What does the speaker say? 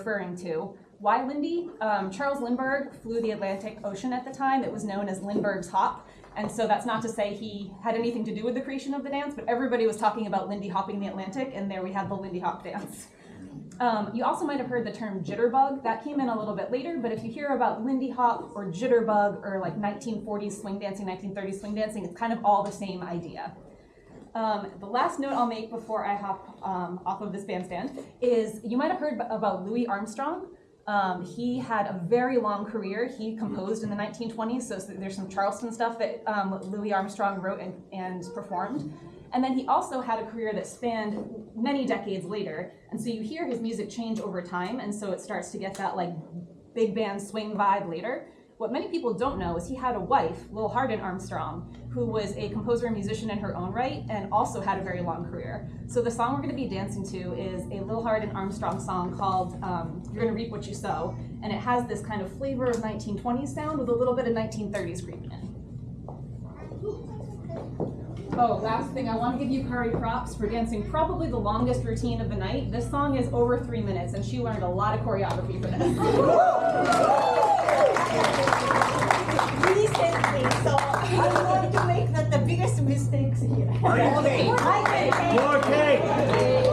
referring to. Why Lindy? Charles Lindbergh flew the Atlantic Ocean at the time. It was known as Lindbergh's Hop. And so that's not to say he had anything to do with the creation of the dance, but everybody was talking about Lindy hopping the Atlantic, and there we have the Lindy Hop dance. You also might have heard the term jitterbug. That came in a little bit later, but if you hear about Lindy Hop or jitterbug or like 1940s swing dancing, 1930s swing dancing, it's kind of all the same idea. The last note I'll make before I hop off of this bandstand is you might have heard about Louis Armstrong. He had a very long career. He composed in the 1920s, so there's some Charleston stuff that Louis Armstrong wrote and performed. And then he also had a career that spanned many decades later. And so you hear his music change over time, and so it starts to get that like big band swing vibe later. What many people don't know is he had a wife, Lil Hardin Armstrong, who was a composer and musician in her own right and also had a very long career. So the song we're going to be dancing to is a Lil Hardin Armstrong song called You're Gonna Reap What You Sow, and it has this kind of flavor of 1920s sound with a little bit of 1930s creeping in. Oh, last thing, I want to give Yukari props for dancing probably the longest routine of the night. This song is over 3 minutes, and she learned a lot of choreography for this. Recently, so I'm going to make the biggest mistakes here. Okay. Okay.